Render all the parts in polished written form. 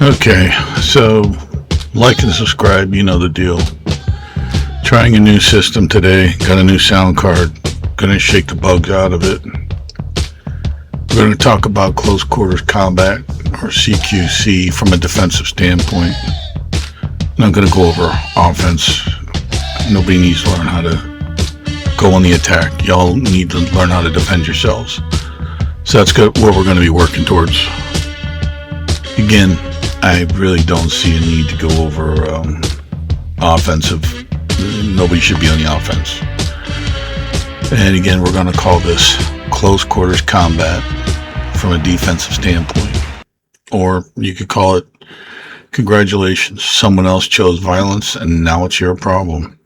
Okay, so like and subscribe, you know the deal. Trying a new system today, got a new sound card, gonna shake the bugs out of it. We're gonna talk about close quarters combat, or CQC, from a defensive standpoint. And I'm gonna go over offense. Nobody needs to learn how to go on the attack. Y'all need to learn how to defend yourselves. So that's what we're gonna be working towards. Again, I really don't see a need to go over offensive. Nobody should be on the offense. And again, we're going to call this close quarters combat from a defensive standpoint. Or you could call it, congratulations, someone else chose violence and now it's your problem.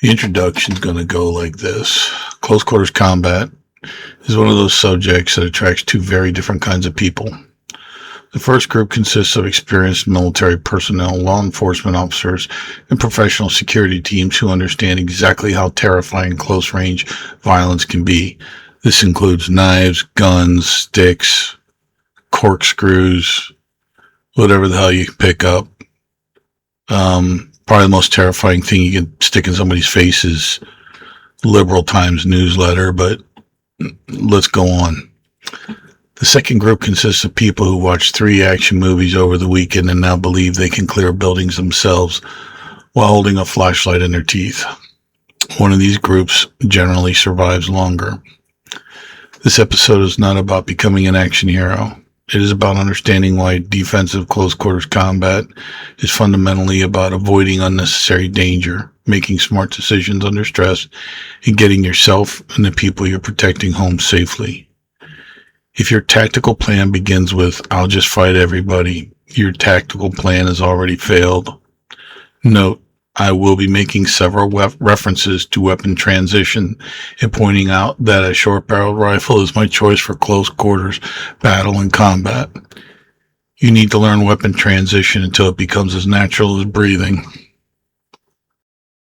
The introduction is going to go like this. Close quarters combat is one of those subjects that attracts two very different kinds of people. The first group consists of experienced military personnel, law enforcement officers, and professional security teams who understand exactly how terrifying close-range violence can be. This includes knives, guns, sticks, corkscrews, whatever the hell you can pick up. Probably the most terrifying thing you can stick in somebody's face is Liberal Times newsletter, but let's go on. The second group consists of people who watched 3 action movies over the weekend and now believe they can clear buildings themselves while holding a flashlight in their teeth. One of these groups generally survives longer. This episode is not about becoming an action hero. It is about understanding why defensive close quarters combat is fundamentally about avoiding unnecessary danger, making smart decisions under stress, and getting yourself and the people you're protecting home safely. If your tactical plan begins with, I'll just fight everybody, your tactical plan has already failed. Note, I will be making several references to weapon transition and pointing out that a short-barreled rifle is my choice for close quarters battle and combat. You need to learn weapon transition until it becomes as natural as breathing.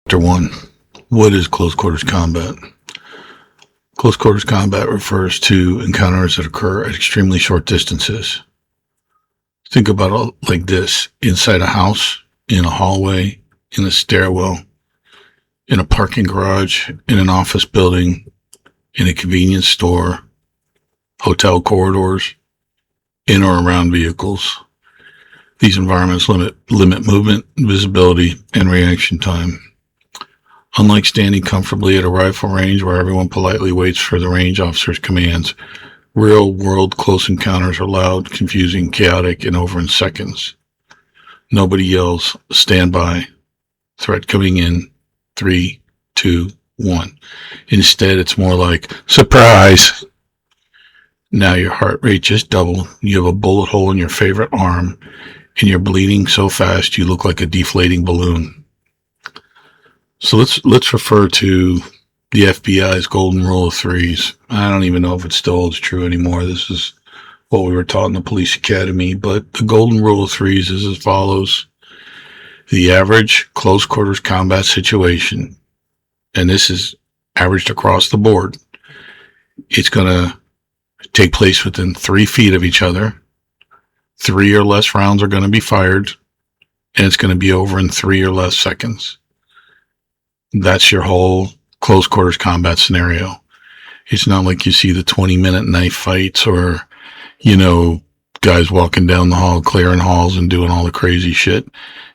Chapter 1. What is close quarters combat? Close quarters combat refers to encounters that occur at extremely short distances. Think about it like this: inside a house, in a hallway, in a stairwell, in a parking garage, in an office building, in a convenience store, hotel corridors, in or around vehicles. These environments limit movement, visibility, and reaction time. Unlike standing comfortably at a rifle range where everyone politely waits for the range officer's commands, real-world close encounters are loud, confusing, chaotic, and over in seconds. Nobody yells, stand by, threat coming in, 3, 2, 1. Instead, it's more like, surprise! Now your heart rate just doubled, you have a bullet hole in your favorite arm, and you're bleeding so fast you look like a deflating balloon. So let's refer to the FBI's golden rule of threes. I don't even know if it still holds true anymore. This is what we were taught in the police academy, but the golden rule of threes is as follows. The average close quarters combat situation, and this is averaged across the board, it's going to take place within 3 feet of each other. 3 or less rounds are going to be fired, and it's going to be over in 3 or less seconds. That's your whole close quarters combat scenario. It's not like you see the 20-minute knife fights or, guys walking down the hall, clearing halls and doing all the crazy shit.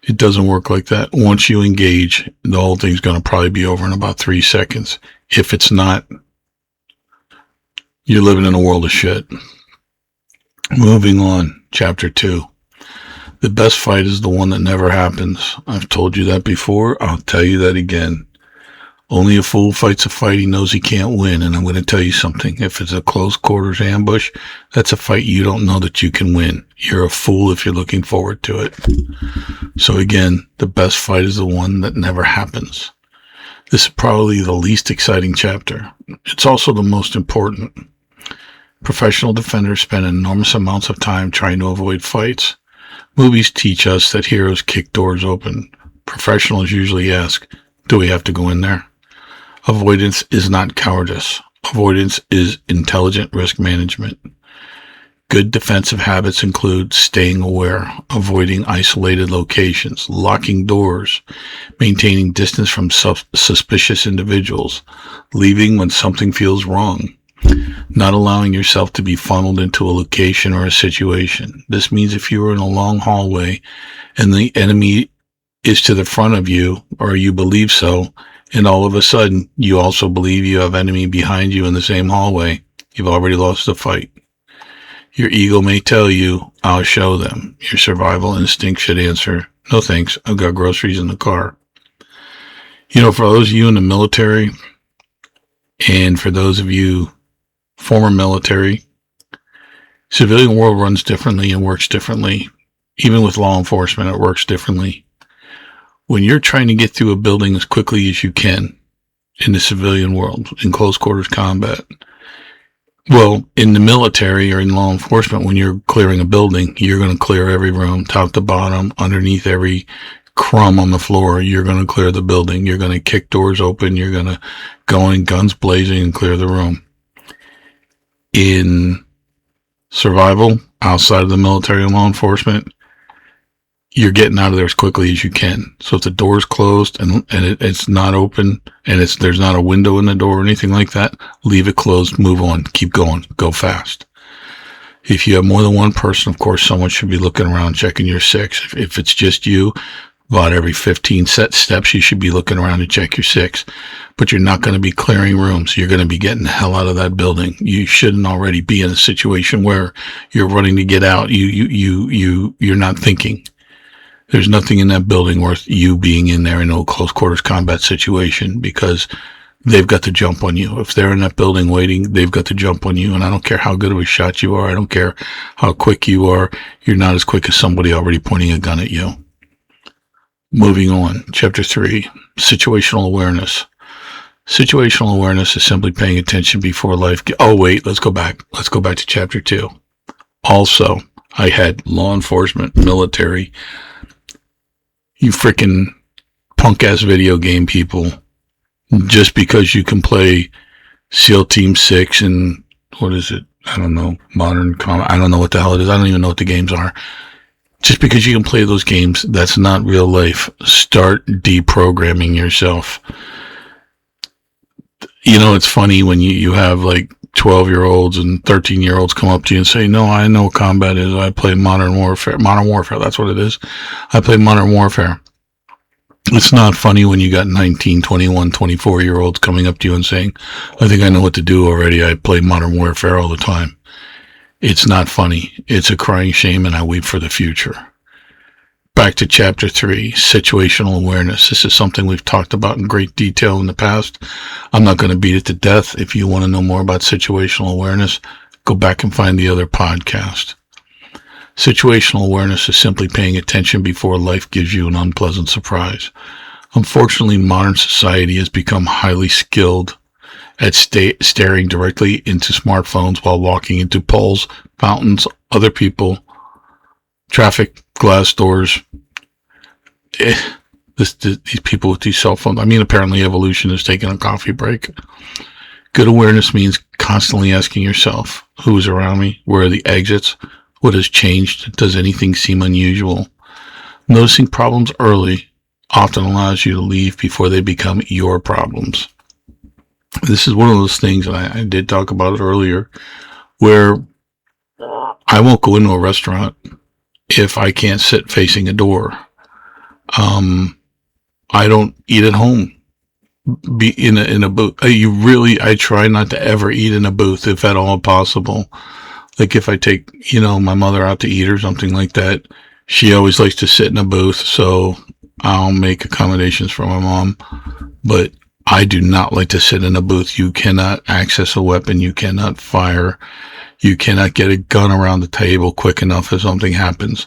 It doesn't work like that. Once you engage, the whole thing's going to probably be over in about 3 seconds. If it's not, you're living in a world of shit. Moving on, Chapter 2. The best fight is the one that never happens. I've told you that before. I'll tell you that again. Only a fool fights a fight he knows he can't win, and I'm going to tell you something. If it's a close quarters ambush, that's a fight you don't know that you can win. You're a fool if you're looking forward to it. So again, the best fight is the one that never happens. This is probably the least exciting chapter. It's also the most important. Professional defenders spend enormous amounts of time trying to avoid fights. Movies teach us that heroes kick doors open. Professionals usually ask, do we have to go in there? Avoidance is not cowardice. Avoidance is intelligent risk management. Good defensive habits include staying aware, avoiding isolated locations, locking doors, maintaining distance from suspicious individuals, leaving when something feels wrong, not allowing yourself to be funneled into a location or a situation. This means if you are in a long hallway and the enemy is to the front of you, or you believe so, and all of a sudden you also believe you have enemy behind you in the same hallway, you've already lost the fight. Your ego may tell you, I'll show them. Your survival instinct should answer, no thanks, I've got groceries in the car. You know, for those of you in the military, and for those of you former military, civilian world runs differently and works differently. Even with law enforcement, it works differently. When you're trying to get through a building as quickly as you can in the civilian world, in close quarters combat, well, in the military or in law enforcement, when you're clearing a building, you're going to clear every room, top to bottom, underneath every crumb on the floor. You're going to clear the building. You're going to kick doors open. You're going to go in guns blazing and clear the room. In survival, outside of the military and law enforcement, you're getting out of there as quickly as you can. So if the door's closed and it's not open and there's not a window in the door or anything like that, leave it closed, move on, keep going, go fast. If you have more than one person, of course, someone should be looking around, checking your six. If it's just you, about every 15 steps, you should be looking around to check your six. But you're not going to be clearing rooms. You're going to be getting the hell out of that building. You shouldn't already be in a situation where you're running to get out. You're not thinking. There's nothing in that building worth you being in there in a close quarters combat situation, because they've got to jump on you. If they're in that building waiting, they've got to jump on you. And I don't care how good of a shot you are. I don't care how quick you are. You're not as quick as somebody already pointing a gun at you. Moving on. Chapter 3, situational awareness. Situational awareness is simply paying attention before life. Oh, wait, let's go back. Let's go back to chapter 2. Also, I had law enforcement, military, you freaking punk-ass video game people. Just because you can play SEAL Team 6 and, what is it? I don't know, Modern Combat. I don't know what the hell it is. I don't even know what the games are. Just because you can play those games, that's not real life. Start deprogramming yourself. You know, it's funny when you have like 12-year-olds and 13-year-olds come up to you and say, no, I know what combat is. I play Modern Warfare. Modern Warfare, that's what it is. I play Modern Warfare. It's not funny when you got 19, 21, 24-year-olds coming up to you and saying, I think I know what to do already. I play Modern Warfare all the time. It's not funny. It's a crying shame, and I weep for the future. Back to chapter 3, situational awareness. This is something we've talked about in great detail in the past. I'm not going to beat it to death. If you want to know more about situational awareness, go back and find the other podcast. Situational awareness is simply paying attention before life gives you an unpleasant surprise. Unfortunately, modern society has become highly skilled at staring directly into smartphones while walking into poles, fountains, other people, traffic, glass doors. These people with these cell phones. I mean, apparently evolution is taking a coffee break. Good awareness means constantly asking yourself, who is around me? Where are the exits? What has changed? Does anything seem unusual? Noticing problems early often allows you to leave before they become your problems. This is one of those things, and I did talk about it earlier, where I won't go into a restaurant if I can't sit facing a door. I don't eat at home. Be in a booth. I try not to ever eat in a booth if at all possible. Like if I take, my mother out to eat or something like that, she always likes to sit in a booth, so I'll make accommodations for my mom. But I do not like to sit in a booth. You cannot access a weapon. You cannot fire. You cannot get a gun around the table quick enough if something happens.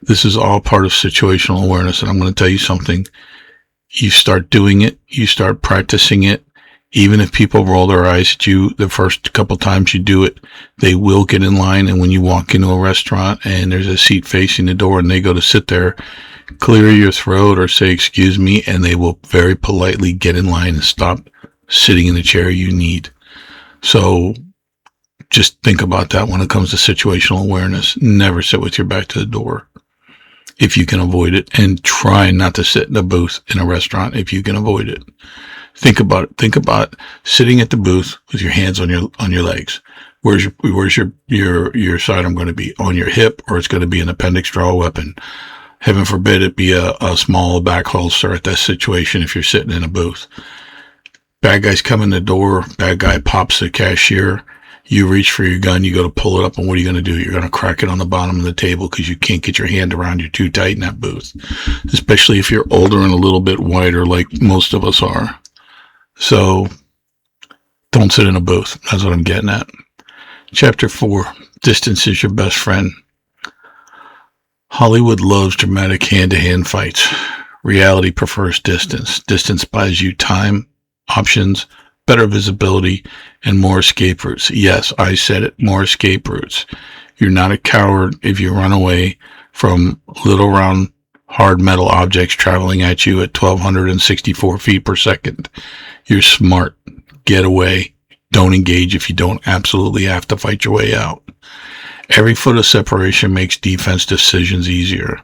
This is all part of situational awareness. And I'm going to tell you something. You start doing it. You start practicing it. Even if people roll their eyes at you the first couple times you do it, they will get in line. And when you walk into a restaurant and there's a seat facing the door and they go to sit there, clear your throat or say, excuse me, and they will very politely get in line and stop sitting in the chair you need. So just think about that when it comes to situational awareness. Never sit with your back to the door if you can avoid it, and try not to sit in a booth in a restaurant if you can avoid it. Think about it. Think about sitting at the booth with your hands on your legs. Where's your sidearm going to be? On your hip, or it's going to be an appendix draw weapon? Heaven forbid it be a small back holster at that situation if you're sitting in a booth. Bad guys come in the door, bad guy pops the cashier, you reach for your gun, you go to pull it up, and what are you going to do? You're going to crack it on the bottom of the table because you can't get your hand around, you're too tight in that booth. Especially if you're older and a little bit wider like most of us are. So, don't sit in a booth. That's what I'm getting at. Chapter 4, Distance is your best friend. Hollywood loves dramatic hand-to-hand fights. Reality prefers distance. Distance buys you time, options, better visibility, and more escape routes. Yes, I said it, more escape routes. You're not a coward if you run away from little round hard metal objects traveling at you at 1,264 feet per second. You're smart. Get away. Don't engage if you don't absolutely have to fight your way out. Every foot of separation makes defense decisions easier.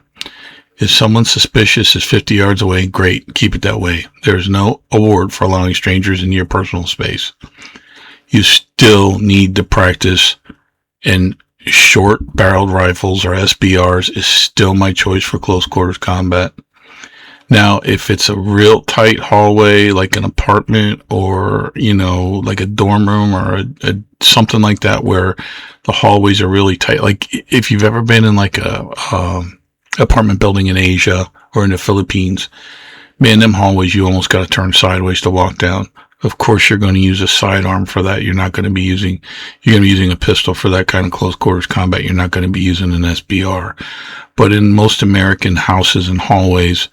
If someone suspicious is 50 yards away, great, keep it that way. There's no award for allowing strangers into your personal space. You still need to practice, and short-barreled rifles, or SBRs, is still my choice for close quarters combat. Now, if it's a real tight hallway, like an apartment, or, like a dorm room, or a something like that, where the hallways are really tight, like if you've ever been in like a apartment building in Asia or in the Philippines, man, them hallways, you almost got to turn sideways to walk down. Of course, you're going to use a sidearm for that. You're going to be using a pistol for that kind of close quarters combat. You're not going to be using an SBR. But in most American houses and hallways,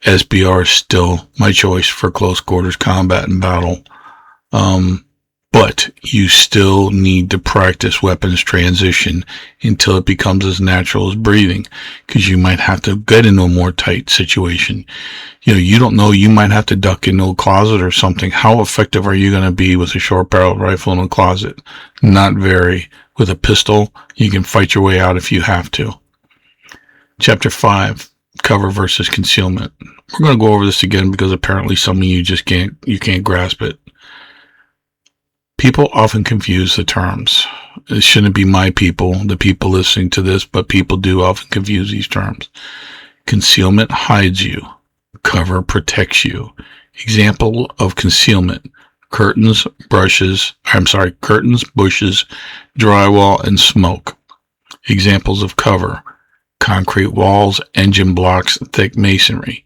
SBR is still my choice for close quarters combat and battle. But you still need to practice weapons transition until it becomes as natural as breathing, because you might have to get into a more tight situation. You don't know, you might have to duck into a closet or something. How effective are you going to be with a short-barreled rifle in a closet? Not very. With a pistol, you can fight your way out if you have to. Chapter 5, Cover versus Concealment. We're going to go over this again because apparently some of you just can't grasp it. People often confuse the terms. It shouldn't be my people, the people listening to this, but people do often confuse these terms. Concealment hides you. Cover protects you. Example of concealment: curtains, bushes, drywall, and smoke. Examples of cover: concrete walls, engine blocks, thick masonry.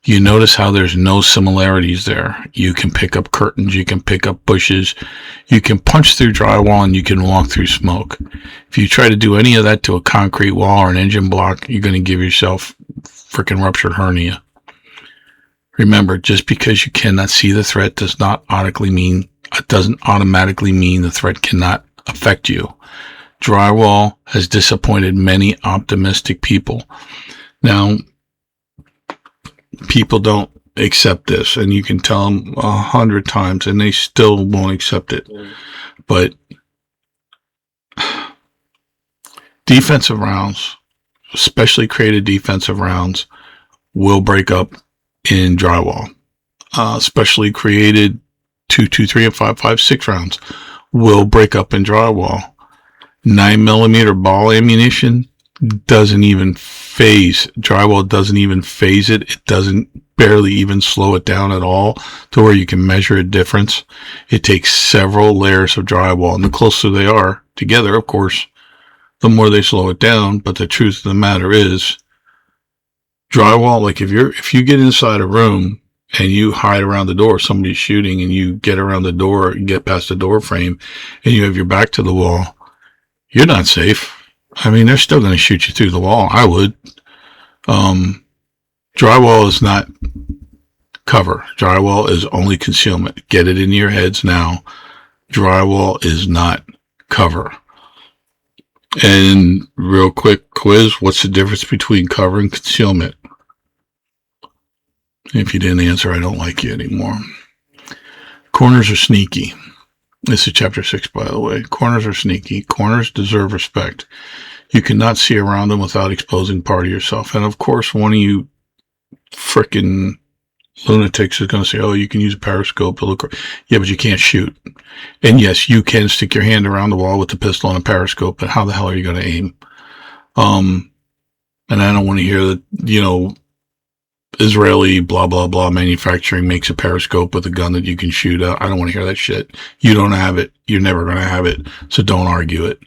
You notice how there's no similarities there. You can pick up curtains, you can pick up bushes, you can punch through drywall, and you can walk through smoke. If you try to do any of that to a concrete wall or an engine block, you're going to give yourself freaking ruptured hernia. Remember, just because you cannot see the threat doesn't automatically mean the threat cannot affect you. Drywall has disappointed many optimistic people. Now, people don't accept this, and you can tell them 100 times and they still won't accept it. But defensive rounds, specially created defensive rounds, will break up in drywall. Specially created 2.23 and 5.56 rounds will break up in drywall. 9mm ball ammunition doesn't even phase. Drywall doesn't even phase it. It doesn't barely even slow it down at all to where you can measure a difference. It takes several layers of drywall, and the closer they are together, of course, the more they slow it down. But the truth of the matter is, drywall, like if you get inside a room and you hide around the door, somebody's shooting, and you get around the door and get past the door frame and you have your back to the wall, you're not safe. I mean, they're still going to shoot you through the wall. I would. Drywall is not cover. Drywall is only concealment. Get it in your heads now. Drywall is not cover. And real quick quiz, what's the difference between cover and concealment? If you didn't answer, I don't like you anymore. Corners are sneaky. This is chapter 6, by the way. Corners are sneaky. Corners deserve respect. You cannot see around them without exposing part of yourself. And of course, one of you frickin' lunatics is going to say, oh, you can use a periscope to look. Yeah, but you can't shoot. And yes, you can stick your hand around the wall with the pistol and a periscope, but how the hell are you going to aim? And I don't want to hear that, Israeli blah, blah, blah manufacturing makes a periscope with a gun that you can shoot out. I don't want to hear that shit. You don't have it. You're never going to have it. So don't argue it.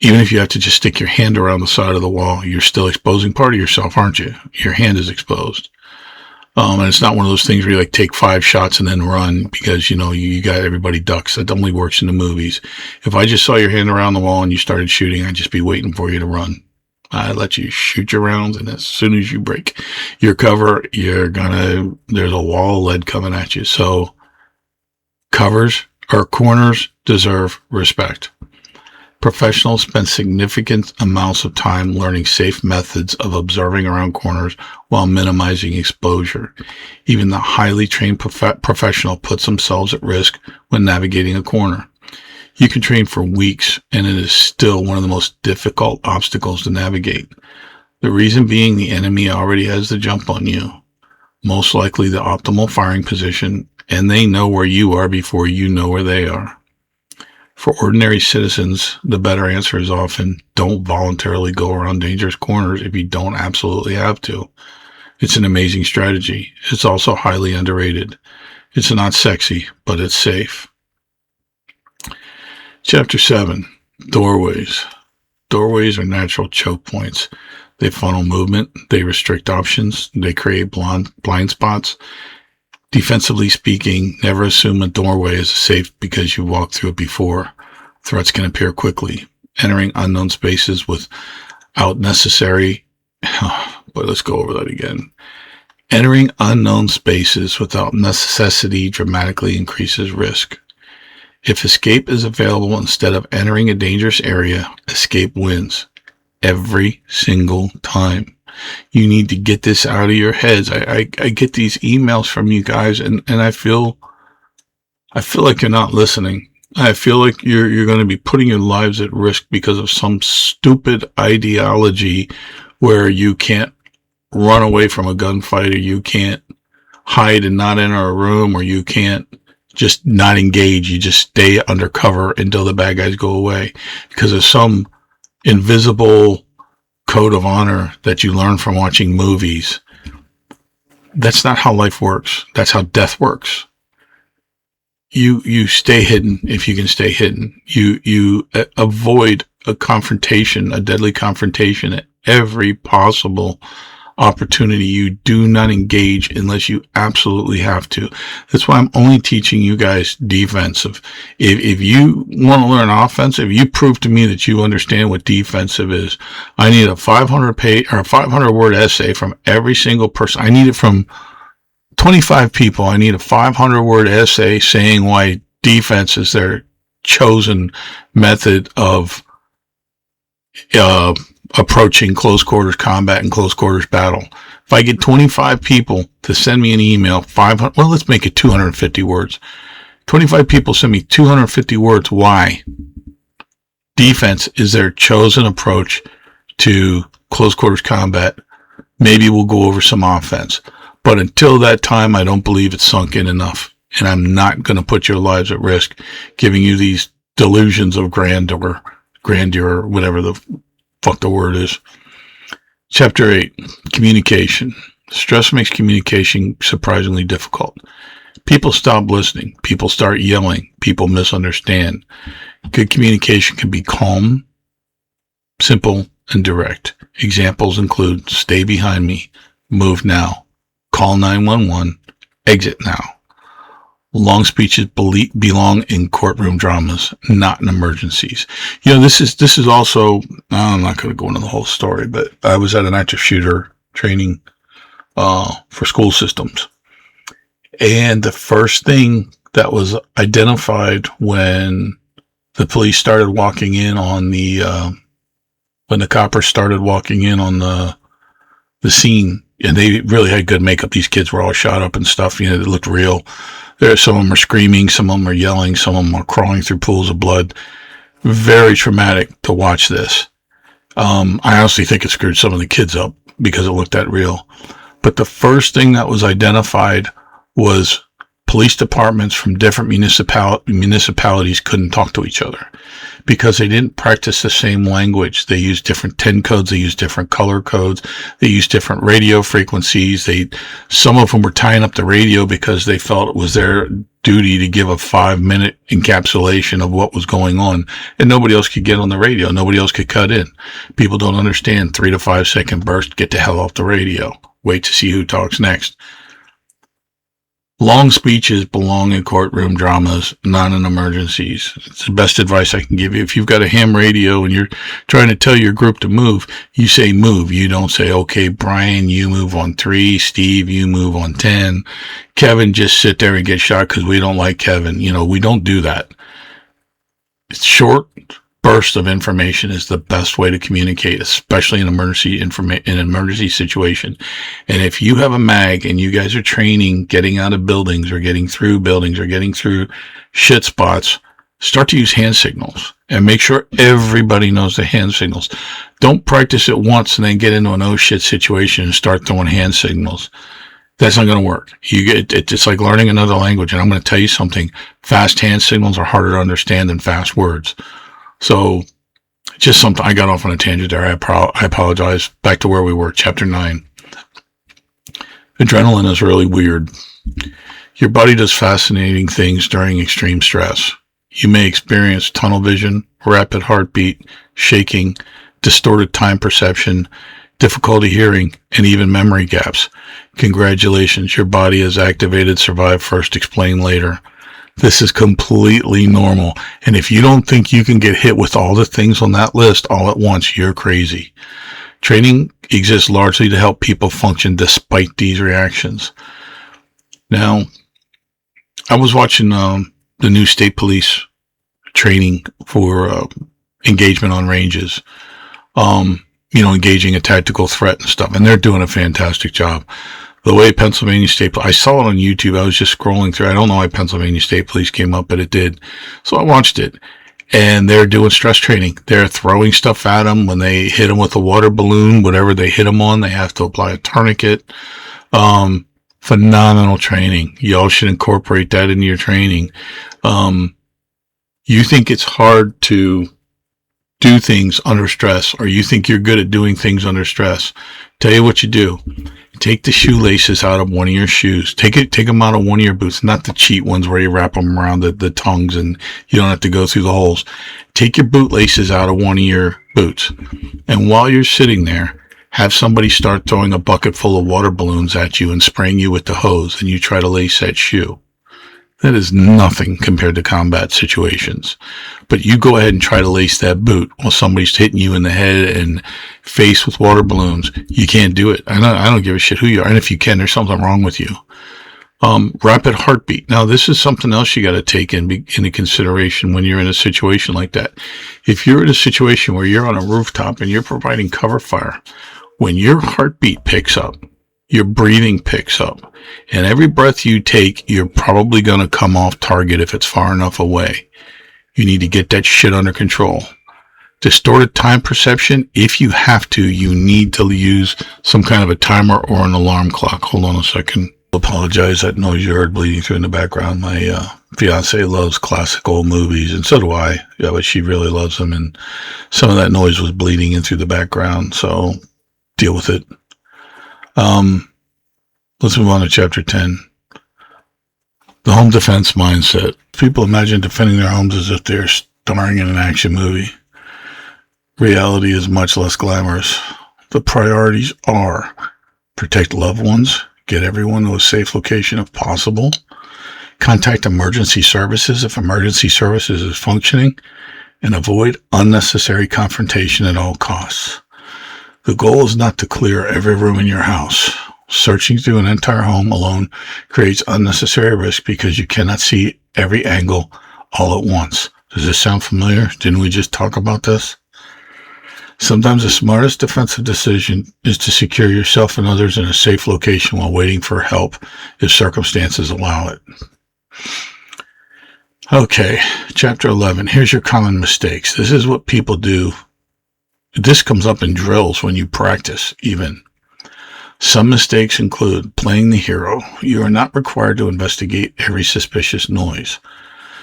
Even if you have to just stick your hand around the side of the wall, you're still exposing part of yourself, aren't you? Your hand is exposed. And it's not one of those things where you take 5 shots and then run because, you got everybody ducks. That only works in the movies. If I just saw your hand around the wall and you started shooting, I'd just be waiting for you to run. I let you shoot your rounds, and as soon as you break your cover, there's a wall of lead coming at you. So corners deserve respect. Professionals spend significant amounts of time learning safe methods of observing around corners while minimizing exposure. Even the highly trained professional puts themselves at risk when navigating a corner. You can train for weeks, and it is still one of the most difficult obstacles to navigate. The reason being the enemy already has the jump on you, most likely the optimal firing position, and they know where you are before you know where they are. For ordinary citizens, the better answer is often don't voluntarily go around dangerous corners if you don't absolutely have to. It's an amazing strategy. It's also highly underrated. It's not sexy, but it's safe. Chapter 7, Doorways. Doorways are natural choke points. They funnel movement. They restrict options. They create blind spots. Defensively speaking, never assume a doorway is safe because you walked through it before. Threats can appear quickly. Entering unknown spaces without necessary... But let's go over that again. Entering unknown spaces without necessity dramatically increases risk. If escape is available instead of entering a dangerous area, escape wins. Every single time. You need to get this out of your heads. I get these emails from you guys and I feel like you're not listening. I feel like you're going to be putting your lives at risk because of some stupid ideology where you can't run away from a gunfight, or you can't hide and not enter a room, or you can't just not engage. You just stay undercover until the bad guys go away because of some invisible code of honor that you learn from watching movies. That's not how life works. That's how death works. You stay hidden if you can stay hidden. You avoid a confrontation, a deadly confrontation at every possible opportunity. You do not engage unless you absolutely have to. That's why I'm only teaching you guys defensive. If you want to learn offensive, you prove to me that you understand what defensive is. I need a 500-page or a 500-word essay from every single person. I need it from 25 people. I need a 500-word essay saying why defense is their chosen method of approaching close quarters combat and close quarters battle. If I get 25 people to send me an email, 500, well, let's make it 250 words. 25 people send me 250 words why defense is their chosen approach to close quarters combat. Maybe we'll go over some offense. But until that time, I don't believe it's sunk in enough. And I'm not going to put your lives at risk giving you these delusions of grandeur, whatever the fuck the word is. Chapter 8, Communication. Stress makes communication surprisingly difficult. People stop listening. People start yelling. People misunderstand. Good communication can be calm, simple, and direct. Examples include stay behind me, move now, call 911, exit now. Long speeches belong in courtroom dramas, not in emergencies. This is also, I'm not going to go into the whole story, but I was at an active shooter training for school systems. And the first thing that was identified when the police started walking in on when the coppers started walking in on the scene and they really had good makeup. These kids were all shot up and stuff. They looked real. Some of them are screaming, some of them are yelling, some of them are crawling through pools of blood. Very traumatic to watch this. I honestly think it screwed some of the kids up because it looked that real. But the first thing that was identified was police departments from different municipalities couldn't talk to each other because they didn't practice the same language. They used different TIN codes. They used different color codes. They used different radio frequencies. Some of them were tying up the radio because they felt it was their duty to give a 5-minute encapsulation of what was going on, and nobody else could get on the radio. Nobody else could cut in. People don't understand 3 to 5 second burst. Get the hell off the radio. Wait to see who talks next. Long speeches belong in courtroom dramas, not in emergencies. It's the best advice I can give you. If you've got a ham radio and you're trying to tell your group to move, you say move. You don't say, okay, Brian, you move on 3. Steve, you move on 10. Kevin, just sit there and get shot because we don't like Kevin. We don't do that. It's short burst of information is the best way to communicate, especially in an emergency situation. And if you have a mag and you guys are training, getting out of buildings or getting through buildings or getting through shit spots, start to use hand signals and make sure everybody knows the hand signals. Don't practice it once and then get into an oh shit situation and start throwing hand signals. That's not going to work. It's like learning another language. And I'm going to tell you something. Fast hand signals are harder to understand than fast words. So, just something, I got off on a tangent there. I apologize. Back to where we were, chapter 9. Adrenaline is really weird. Your body does fascinating things during extreme stress. You may experience tunnel vision, rapid heartbeat, shaking, distorted time perception, difficulty hearing, and even memory gaps. Congratulations, your body is activated. Survive first, explain later. This is completely normal. And if you don't think you can get hit with all the things on that list all at once, you're crazy. Training exists largely to help people function despite these reactions. Now, I was watching the new state police training for engagement on ranges, engaging a tactical threat and stuff, and they're doing a fantastic job. The way Pennsylvania State, I saw it on YouTube. I was just scrolling through. I don't know why Pennsylvania State Police came up, but it did. So I watched it. And they're doing stress training. They're throwing stuff at them. When they hit them with a water balloon, whatever they hit them on, they have to apply a tourniquet. Phenomenal training. Y'all should incorporate that into your training. You think it's hard to do things under stress, or you think you're good at doing things under stress. Tell you what you do. Take the shoelaces out of one of your shoes. Take them out of one of your boots, not the cheat ones where you wrap them around the tongues and you don't have to go through the holes. Take your bootlaces out of one of your boots. And while you're sitting there, have somebody start throwing a bucket full of water balloons at you and spraying you with the hose, and you try to lace that shoe. That is nothing compared to combat situations. But you go ahead and try to lace that boot while somebody's hitting you in the head and face with water balloons. You can't do it. I don't give a shit who you are. And if you can, there's something wrong with you. Rapid heartbeat. Now, this is something else you got to take into consideration when you're in a situation like that. If you're in a situation where you're on a rooftop and you're providing cover fire, when your heartbeat picks up, your breathing picks up, and every breath you take, you're probably going to come off target if it's far enough away. You need to get that shit under control. Distorted time perception, if you have to, you need to use some kind of a timer or an alarm clock. Hold on a second. I apologize, that noise you heard bleeding through in the background. My fiance loves classic old movies, and so do I. Yeah, but she really loves them, and some of that noise was bleeding in through the background, so deal with it. Let's move on to chapter 10. The home defense mindset. People imagine defending their homes as if they're starring in an action movie. Reality is much less glamorous. The priorities are protect loved ones, get everyone to a safe location if possible, contact emergency services if emergency services is functioning, and avoid unnecessary confrontation at all costs. The goal is not to clear every room in your house. Searching through an entire home alone creates unnecessary risk because you cannot see every angle all at once. Does this sound familiar? Didn't we just talk about this? Sometimes the smartest defensive decision is to secure yourself and others in a safe location while waiting for help if circumstances allow it. Okay, chapter 11. Here's your common mistakes. This is what people do. This comes up in drills when you practice, even. Some mistakes include playing the hero. You are not required to investigate every suspicious noise.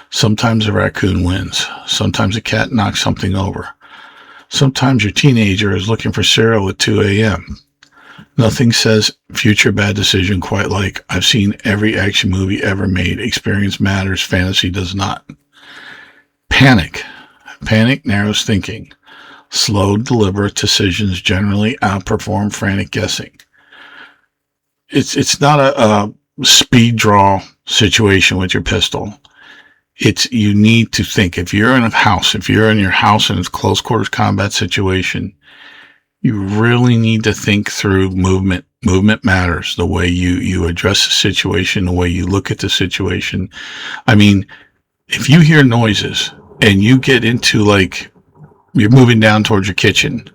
Sometimes a raccoon wins. Sometimes a cat knocks something over. Sometimes your teenager is looking for cereal at 2 a.m. Nothing says future bad decision quite like I've seen every action movie ever made. Experience matters, fantasy does not. Panic. Panic narrows thinking. Slow, deliberate decisions generally outperform frantic guessing. It's not a speed draw situation with your pistol. You need to think. If you're in your house and it's close quarters combat situation, you really need to think through movement. Movement matters. The way you address the situation, the way you look at the situation. I mean, if you hear noises and you get into you're moving down towards your kitchen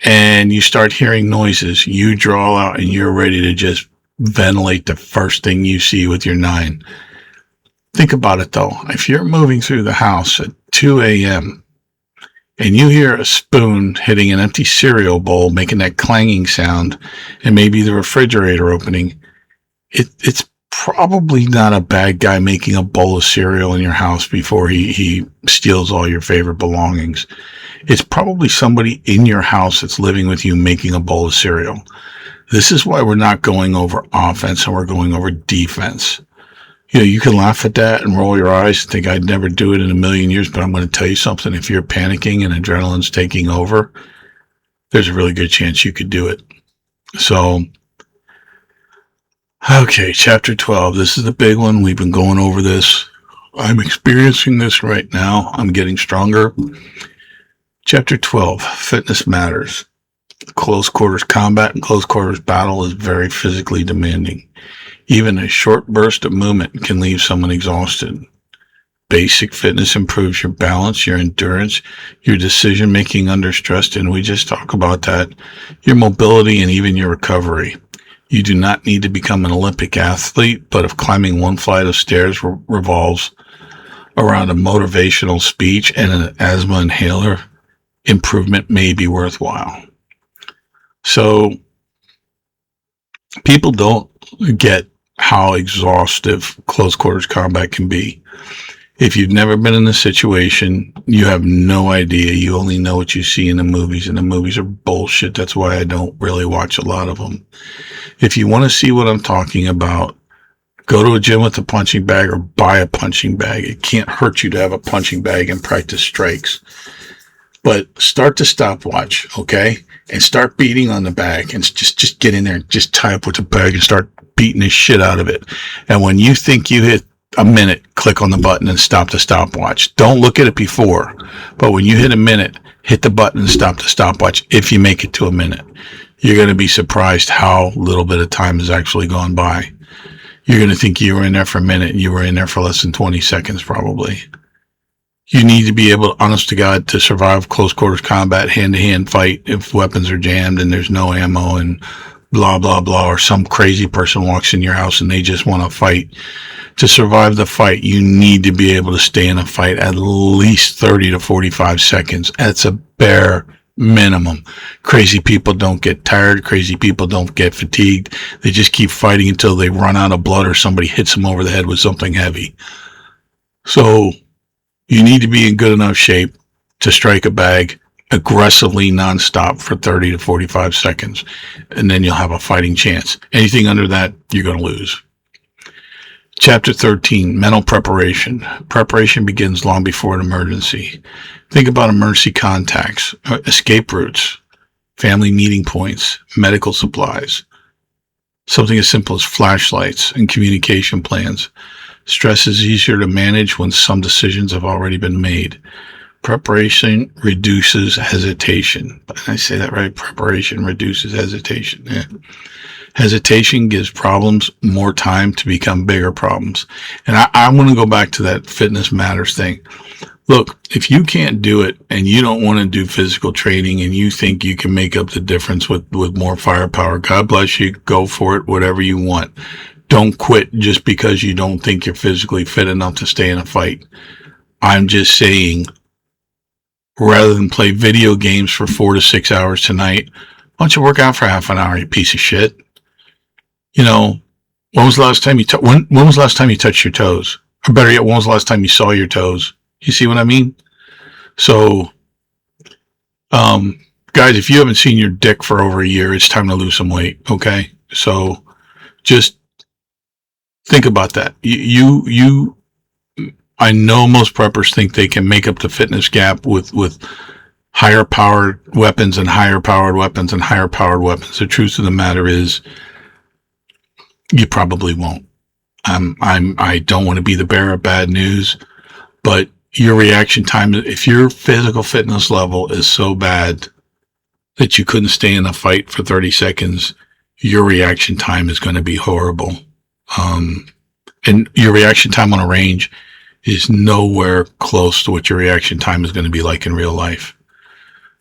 and you start hearing noises, you draw out and you're ready to just ventilate the first thing you see with your 9. Think about it though. If you're moving through the house at 2 a.m. and you hear a spoon hitting an empty cereal bowl, making that clanging sound, and maybe the refrigerator opening, it's probably not a bad guy making a bowl of cereal in your house before he steals all your favorite belongings. It's probably somebody in your house that's living with you making a bowl of cereal. This is why we're not going over offense and we're going over defense. You can laugh at that and roll your eyes and think I'd never do it in a million years, but I'm going to tell you something. If you're panicking and adrenaline's taking over, there's a really good chance you could do it. So, okay, chapter 12. This is the big one. We've been going over this. I'm experiencing this right now. I'm getting stronger. Chapter 12, fitness matters. Close quarters combat and close quarters battle is very physically demanding. Even a short burst of movement can leave someone exhausted. Basic fitness improves your balance, your endurance, your decision making under stress, and we just talk about that, your mobility and even your recovery. You do not need to become an Olympic athlete, but if climbing one flight of stairs revolves around a motivational speech and an asthma inhaler, improvement may be worthwhile. So people don't get how exhaustive close quarters combat can be. If you've never been in a situation, you have no idea. You only know what you see in the movies, and the movies are bullshit. That's why I don't really watch a lot of them. If you want to see what I'm talking about, go to a gym with a punching bag or buy a punching bag. It can't hurt you to have a punching bag and practice strikes. But start the stopwatch, okay? And start beating on the bag and just get in there and just tie up with the bag and start beating the shit out of it. And when you think you hit a minute, click on the button and stop the stopwatch. Don't look at it before, but when you hit a minute, hit the button and stop the stopwatch if you make it to a minute. You're going to be surprised how little bit of time has actually gone by. You're going to think you were in there for a minute and you were in there for less than 20 seconds probably. You need to be able, honest to God, to survive close quarters combat, hand-to-hand fight if weapons are jammed and there's no ammo and blah, blah, blah, or some crazy person walks in your house and they just want to fight. To survive the fight, you need to be able to stay in a fight at least 30 to 45 seconds. That's a bare minimum. Crazy people don't get tired. Crazy people don't get fatigued. They just keep fighting until they run out of blood or somebody hits them over the head with something heavy. So you need to be in good enough shape to strike a bag aggressively nonstop for 30 to 45 seconds, and then you'll have a fighting chance. Anything under that, you're going to lose. Chapter 13, mental preparation. Preparation begins long before an emergency. Think about emergency contacts, escape routes, family meeting points, medical supplies. Something as simple as flashlights and communication plans. Stress is easier to manage when some decisions have already been made. Preparation reduces hesitation. Did I say that right? Preparation reduces hesitation. Yeah. Hesitation gives problems more time to become bigger problems. And I want to go back to that fitness matters thing. Look, if you can't do it and you don't want to do physical training and you think you can make up the difference with more firepower, God bless you. Go for it, whatever you want. Don't quit just because you don't think you're physically fit enough to stay in a fight. I'm just saying, rather than play video games for 4 to 6 hours tonight, why don't you work out for half an hour, you piece of shit? You know, when was the last time when was the last time you touched your toes? Or better yet, when was the last time you saw your toes? You see what I mean? So, guys, if you haven't seen your dick for over a year, it's time to lose some weight. Okay, so just think about that. I know most preppers think they can make up the fitness gap with higher powered weapons and higher powered weapons and higher powered weapons. The truth of the matter is, you probably won't. I don't want to be the bearer of bad news, but your reaction time, if your physical fitness level is so bad that you couldn't stay in a fight for 30 seconds, your reaction time is going to be horrible. And your reaction time on a range is nowhere close to what your reaction time is going to be like in real life.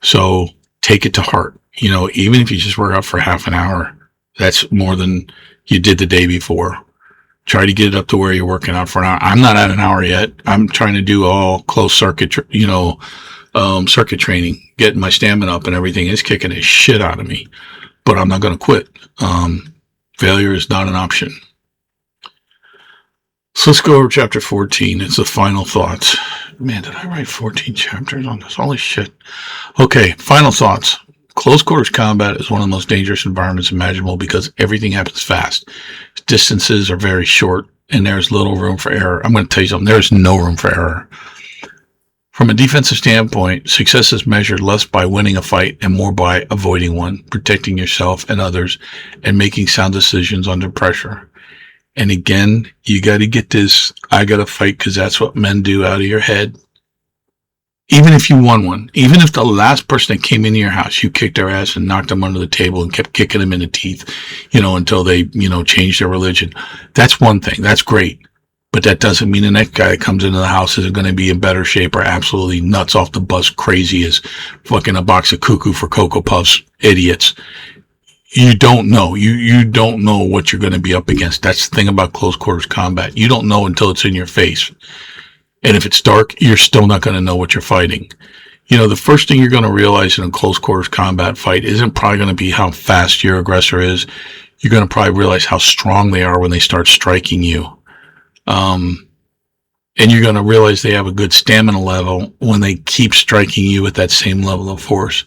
So take it to heart. You know, even if you just work out for half an hour, that's more than you did the day before. Try to get it up to where you're working out for an hour. I'm not at an hour yet. I'm trying to do all closed circuit, circuit training, getting my stamina up and everything. It's kicking the shit out of me, but I'm not going to quit. Failure is not an option. So let's go over chapter 14. It's the final thoughts. Man, did I write 14 chapters on this? Holy shit. Okay, final thoughts. Close quarters combat is one of the most dangerous environments imaginable because everything happens fast. Distances are very short and there's little room for error. I'm going to tell you something. There's no room for error. From a defensive standpoint, success is measured less by winning a fight and more by avoiding one, protecting yourself and others, and making sound decisions under pressure. And again, you got to get this, I got to fight because that's what men do, out of your head. Even if you won one, even if the last person that came into your house, you kicked their ass and knocked them under the table and kept kicking them in the teeth, until they, changed their religion. That's one thing. That's great. But that doesn't mean the next guy that comes into the house isn't going to be in better shape or absolutely nuts off the bus, crazy as fucking a box of cuckoo for Cocoa Puffs, idiots. You don't know. You don't know what you're going to be up against. That's the thing about close quarters combat. You don't know until it's in your face. And if it's dark, you're still not going to know what you're fighting. The first thing you're going to realize in a close quarters combat fight isn't probably going to be how fast your aggressor is. You're going to probably realize how strong they are when they start striking you. And you're going to realize they have a good stamina level when they keep striking you at that same level of force.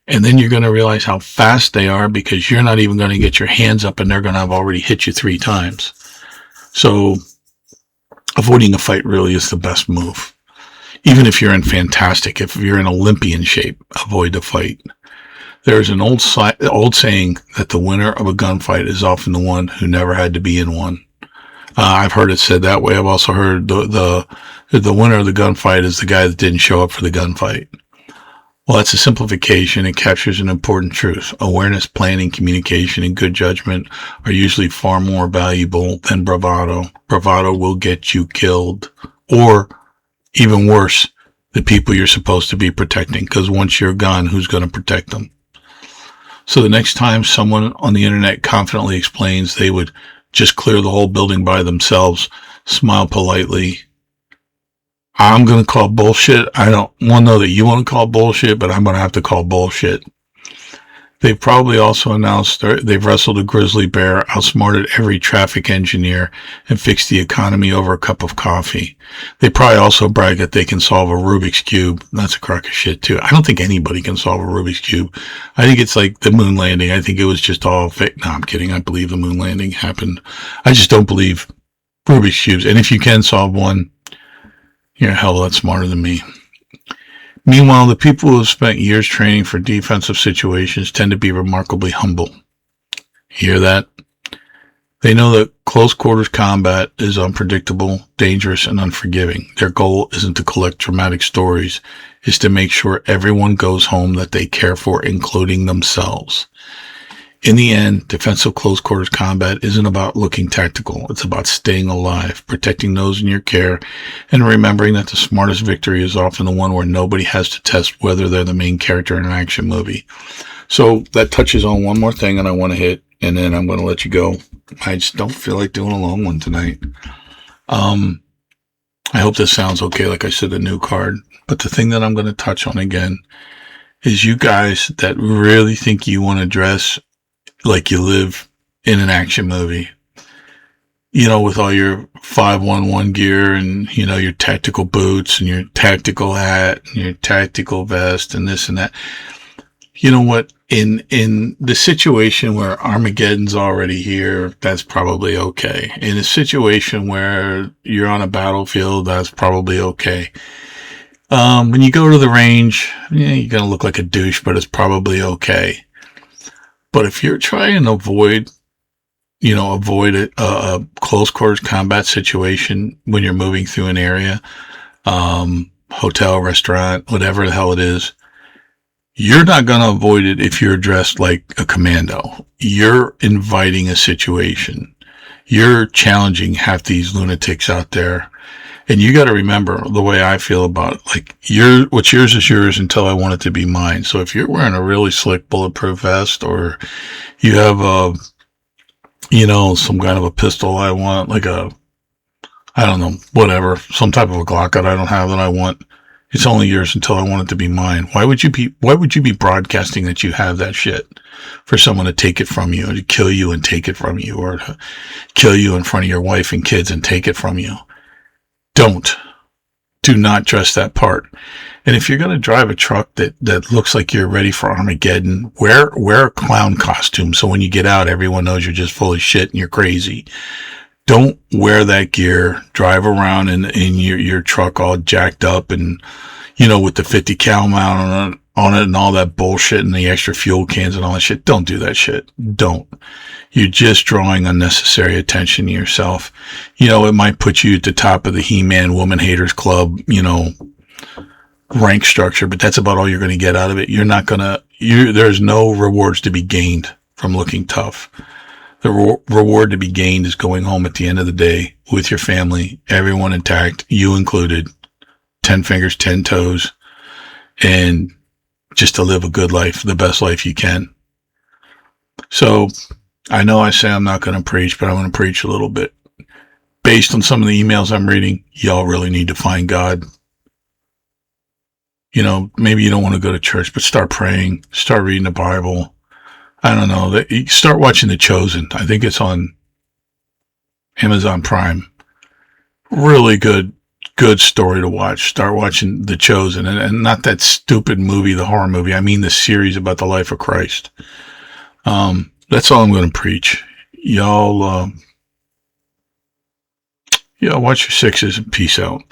And then you're going to realize how fast they are because you're not even going to get your hands up and they're going to have already hit you 3 times. So avoiding a fight really is the best move. Even if you're if you're in Olympian shape, avoid the fight. There's an old saying that the winner of a gunfight is often the one who never had to be in one. I've heard it said that way. I've also heard the winner of the gunfight is the guy that didn't show up for the gunfight. Well, that's a simplification. It captures an important truth. Awareness, planning, communication, and good judgment are usually far more valuable than bravado. Bravado will get you killed, or even worse, the people you're supposed to be protecting, because once you're gone, who's going to protect them? So the next time someone on the internet confidently explains they would just clear the whole building by themselves, smile politely. I'm going to call bullshit. I don't want to know that you want to call bullshit, but I'm going to have to call bullshit. They've probably also announced they've wrestled a grizzly bear, outsmarted every traffic engineer, and fixed the economy over a cup of coffee. They probably also brag that they can solve a Rubik's Cube. That's a crock of shit, too. I don't think anybody can solve a Rubik's Cube. I think it's like the moon landing. I think it was just all fake. No, I'm kidding. I believe the moon landing happened. I just don't believe Rubik's Cubes. And if you can solve one, you're a hell of a lot smarter than me. Meanwhile, the people who have spent years training for defensive situations tend to be remarkably humble. Hear that? They know that close quarters combat is unpredictable, dangerous, and unforgiving. Their goal isn't to collect dramatic stories. It's to make sure everyone goes home that they care for, including themselves. In the end, defensive close quarters combat isn't about looking tactical. It's about staying alive, protecting those in your care, and remembering that the smartest victory is often the one where nobody has to test whether they're the main character in an action movie. So that touches on one more thing, and I want to hit, and then I'm going to let you go. I just don't feel like doing a long one tonight. I hope this sounds okay. Like I said, a new card. But the thing that I'm going to touch on again is you guys that really think you want to dress like you live in an action movie, you know, with all your 511 gear and, you know, your tactical boots and your tactical hat and your tactical vest and this and that. You know what? In the situation where Armageddon's already here, that's probably okay. In a situation where you're on a battlefield, that's probably okay. When you go to the range, yeah, you're going to look like a douche, but it's probably okay. But if you're trying to avoid a close quarters combat situation when you're moving through an area, hotel, restaurant, whatever the hell it is, you're not going to avoid it if you're dressed like a commando. You're inviting a situation. You're challenging half these lunatics out there. And you got to remember the way I feel about it. Like, what's yours is yours until I want it to be mine. So if you're wearing a really slick bulletproof vest, or you have some kind of a pistol I want, like I don't know, whatever, some type of a Glock that I don't have that I want, it's only yours until I want it to be mine. Why would you be broadcasting that you have that shit for someone to take it from you, or to kill you and take it from you, or to kill you in front of your wife and kids and take it from you? Do not dress that part. And if you're going to drive a truck that looks like you're ready for Armageddon, wear a clown costume. So when you get out, everyone knows you're just full of shit and you're crazy. Don't wear that gear. Drive around in your truck all jacked up and, you know, with the 50 cal mount on it and all that bullshit and the extra fuel cans and all that shit. Don't do that shit. Don't. You're just drawing unnecessary attention to yourself. You know, it might put you at the top of the He-Man Woman Haters Club, you know, rank structure, but that's about all you're going to get out of it. There's no rewards to be gained from looking tough. The reward to be gained is going home at the end of the day with your family, everyone intact, you included, 10 fingers, 10 toes, and just to live a good life, the best life you can. So I know I say I'm not going to preach, but I'm going to preach a little bit. Based on some of the emails I'm reading, y'all really need to find God. You know, maybe you don't want to go to church, but start praying, start reading the Bible. I don't know. Start watching The Chosen. I think it's on Amazon Prime. Really good story to watch. Start watching The Chosen, and not that stupid movie, the horror movie. I mean the series about the life of Christ. That's all I'm going to preach. Y'all watch your sixes and peace out.